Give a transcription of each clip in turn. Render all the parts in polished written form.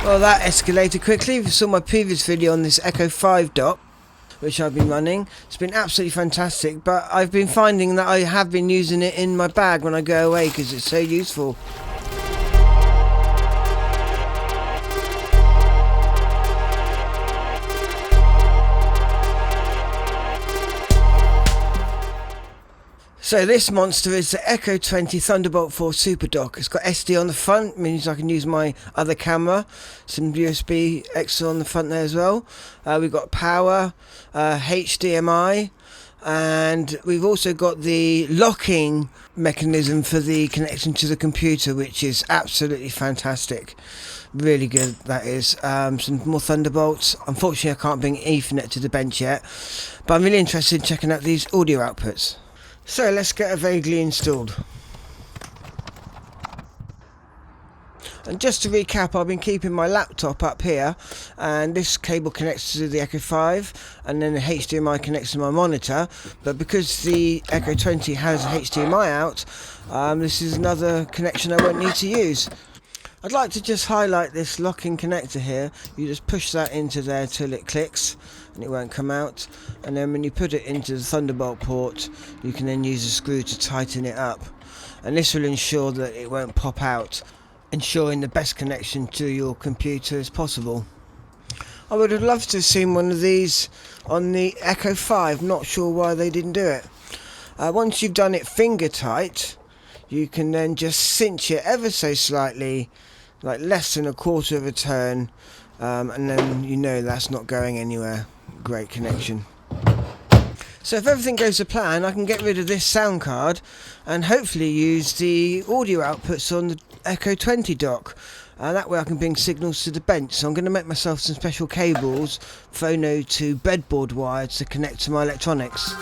Well, that escalated quickly. If you saw my previous video on this Echo 5 dock, which I've been running, it's been absolutely fantastic, but I've been finding that I have been using it in my bag when I go away because it's so useful. So this monster is the Echo 20 Thunderbolt 4 SuperDock. It's got SD on the front, means I can use my other camera. Some USB extra on the front there as well. We've got power, HDMI, and we've also got the locking mechanism for the connection to the computer, which is absolutely fantastic. Really good, that is. Some more Thunderbolts. Unfortunately, I can't bring Ethernet to the bench yet, but I'm really interested in checking out these audio outputs. So let's get it vaguely installed. And just to recap, I've been keeping my laptop up here, and this cable connects to the Echo 5, and then the HDMI connects to my monitor. But because the Echo 20 has HDMI out, this is another connection I won't need to use. I'd like to just highlight this locking connector here. You just push that into there till it clicks and it won't come out, and then when you put it into the Thunderbolt port, you can then use a screw to tighten it up, and this will ensure that it won't pop out, ensuring the best connection to your computer as possible. I would have loved to have seen one of these on the Echo 5, not sure why they didn't do it. Once you've done it finger tight, you can then just cinch it ever so slightly, like less than a quarter of a turn, and then you know that's not going anywhere. Great connection. So if everything goes to plan, I can get rid of this sound card and hopefully use the audio outputs on the Echo 20 dock. That way I can bring signals to the bench. So I'm going to make myself some special cables, phono to breadboard wires to connect to my electronics.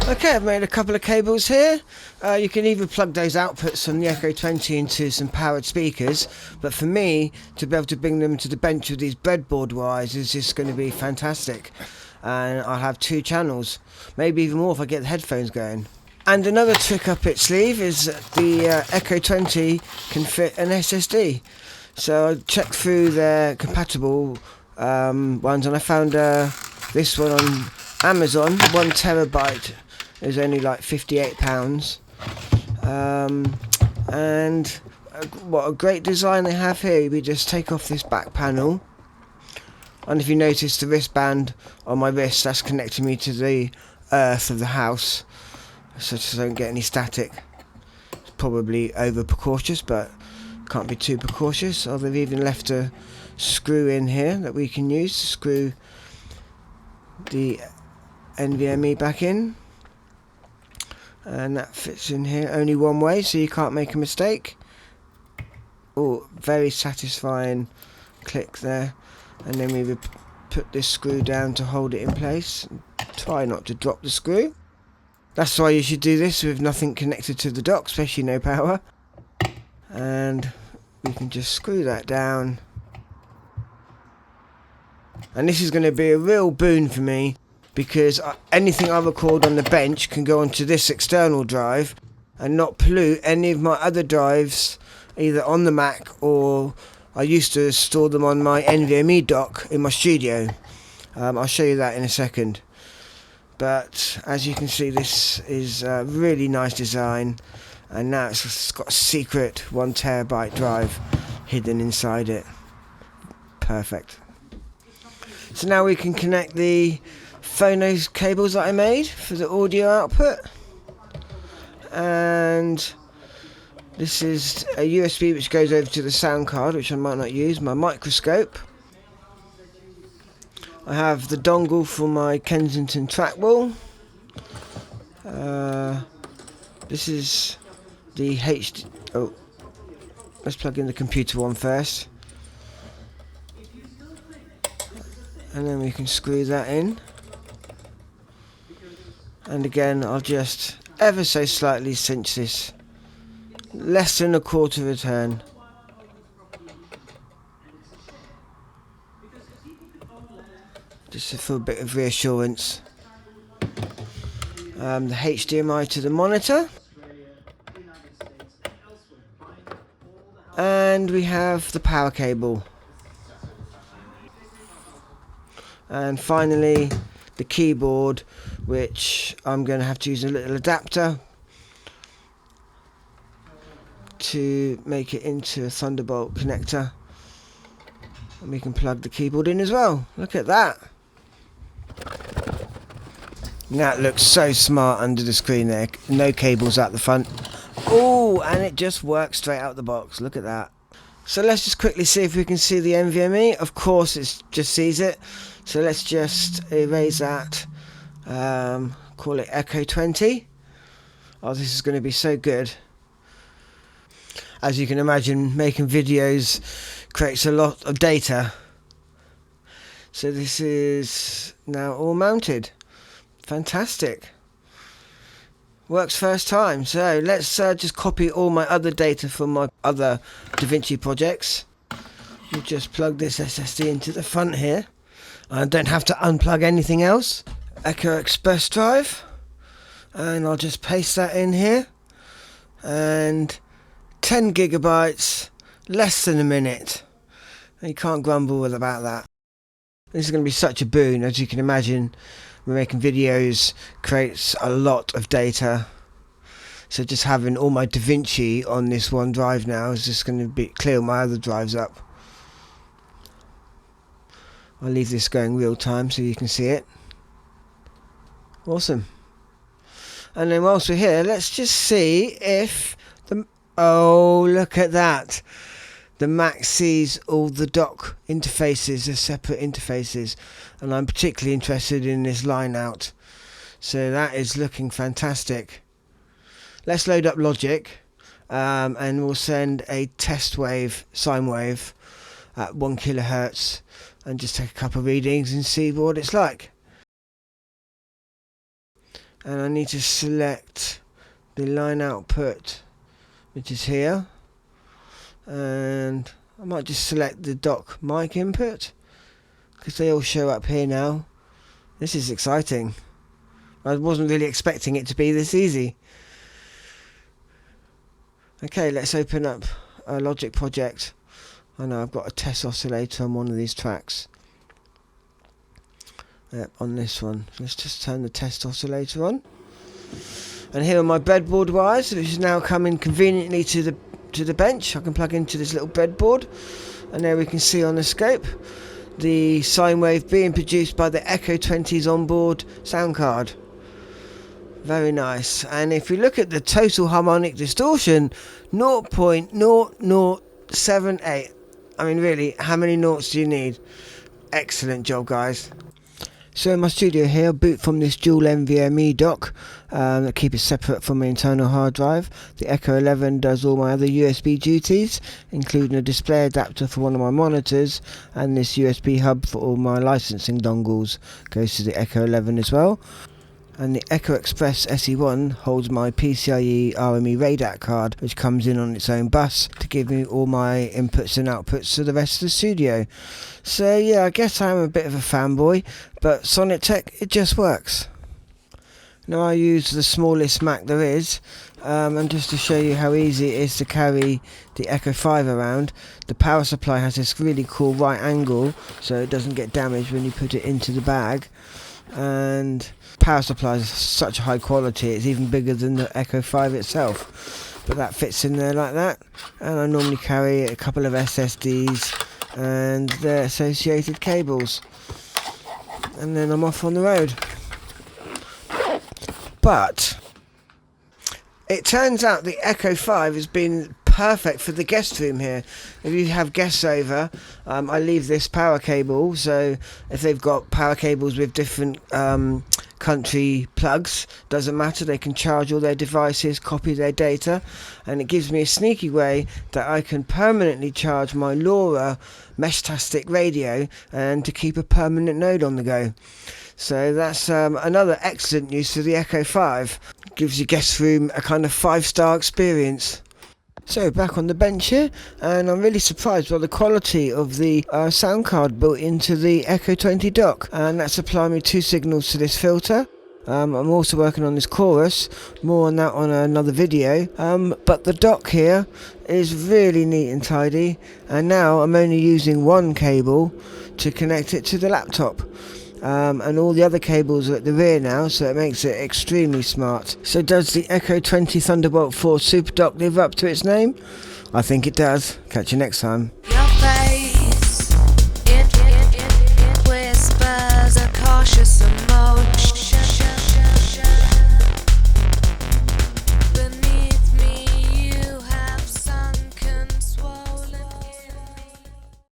Okay, I've made a couple of cables here. You can either plug those outputs from the Echo 20 into some powered speakers, but for me, to be able to bring them to the bench with these breadboard wires is just going to be fantastic. And I'll have 2 channels, maybe even more if I get the headphones going. And another trick up its sleeve is the Echo 20 can fit an SSD. So I checked through their compatible ones, and I found this one on Amazon, 1 terabyte. Is only like £58, and what a great design they have here. We just take off this back panel, and if you notice the wristband on my wrist, that's connecting me to the earth of the house, so I don't get any static. It's probably over precautious, but can't be too precautious. Oh, they've even left a screw in here that we can use to screw the NVMe back in. And that fits in here only one way, so you can't make a mistake. Oh, very satisfying click there. And then we would put this screw down to hold it in place. Try not to drop the screw. That's why you should do this with nothing connected to the dock, especially no power. And we can just screw that down. And this is going to be a real boon for me, because anything I record on the bench can go onto this external drive and not pollute any of my other drives, either on the Mac, or I used to store them on my NVMe dock in my studio. I'll show you that in a second. But as you can see, this is a really nice design, and now it's got a secret 1 terabyte drive hidden inside it. Perfect. So now we can connect the phono cables that I made for the audio output, and this is a USB which goes over to the sound card, which I might not use, my microscope. I have the dongle for my Kensington trackball. This is the let's plug in the computer one first, and then we can screw that in. And again, I'll just ever so slightly cinch this, less than a quarter of a turn. Just for a bit of reassurance. The HDMI to the monitor. And we have the power cable. And finally, the keyboard, which I'm going to have to use a little adapter to make it into a Thunderbolt connector. And we can plug the keyboard in as well. Look at that. That looks so smart under the screen there. No cables at the front. Oh, and it just works straight out the box. Look at that. So let's just quickly see if we can see the NVMe. Of course, it just sees it. So let's just erase that. Call it Echo 20. Oh, this is going to be so good. As you can imagine, making videos creates a lot of data. So this is now all mounted. Fantastic. Works first time. So let's just copy all my other data from my other DaVinci projects. We'll just plug this SSD into the front here. I don't have to unplug anything else. Echo Express drive. And I'll just paste that in here. And 10 gigabytes, less than a minute. You can't grumble about that. This is going to be such a boon. As you can imagine, we're making videos creates a lot of data. So just having all my DaVinci on this one drive now is just going to clear my other drives up. I'll leave this going real time so you can see it. Awesome. And then whilst we're here, let's just see if the... Oh, look at that. The Mac sees all the dock interfaces as separate interfaces, and I'm particularly interested in this line out. So that is looking fantastic. Let's load up Logic, and we'll send a test wave, sine wave, at 1 kilohertz, and just take a couple of readings and see what it's like. And I need to select the line output, which is here. And I might just select the dock mic input, because they all show up here now. This is exciting. I wasn't really expecting it to be this easy. Okay, let's open up a Logic project. I know I've got a test oscillator on one of these tracks. Yep, on this one. Let's just turn the test oscillator on. And here are my breadboard wires, which is now coming conveniently to the bench. I can plug into this little breadboard, and there we can see on the scope the sine wave being produced by the Echo 20's onboard sound card. Very nice. And if we look at the total harmonic distortion, 0.0078. I mean, really, how many noughts do you need? Excellent job, guys. So in my studio here, I boot from this dual NVMe dock that keep it separate from my internal hard drive. The Echo 11 does all my other USB duties, including a display adapter for one of my monitors, and this USB hub for all my licensing dongles goes to the Echo 11 as well. And the Echo Express SE1 holds my PCIe RME RayDat card, which comes in on its own bus to give me all my inputs and outputs to the rest of the studio. So yeah, I guess I'm a bit of a fanboy, but Sonnettech, it just works. Now I use the smallest Mac there is, and just to show you how easy it is to carry the Echo 5 around, the power supply has this really cool right angle so it doesn't get damaged when you put it into the bag. And power supply is such high quality, it's even bigger than the Echo 5 itself. but that fits in there like that. And I normally carry a couple of SSDs and their associated cables, and then I'm off on the road. But it turns out the Echo 5 has been perfect for the guest room here. If you have guests over, I leave this power cable, so if they've got power cables with different country plugs, doesn't matter, they can charge all their devices, copy their data, and it gives me a sneaky way that I can permanently charge my LoRa Meshtastic radio and to keep a permanent node on the go. So that's another excellent use of the Echo 5. Gives your guest room a kind of 5-star experience. So back on the bench here, and I'm really surprised by the quality of the sound card built into the Echo 20 dock, and that's applying me 2 signals to this filter. I'm also working on this chorus, more on that on another video, but the dock here is really neat and tidy, and now I'm only using one cable to connect it to the laptop. And all the other cables are at the rear now, so it makes it extremely smart. So does the Echo 20 Thunderbolt 4 SuperDock live up to its name? I think it does. Catch you next time.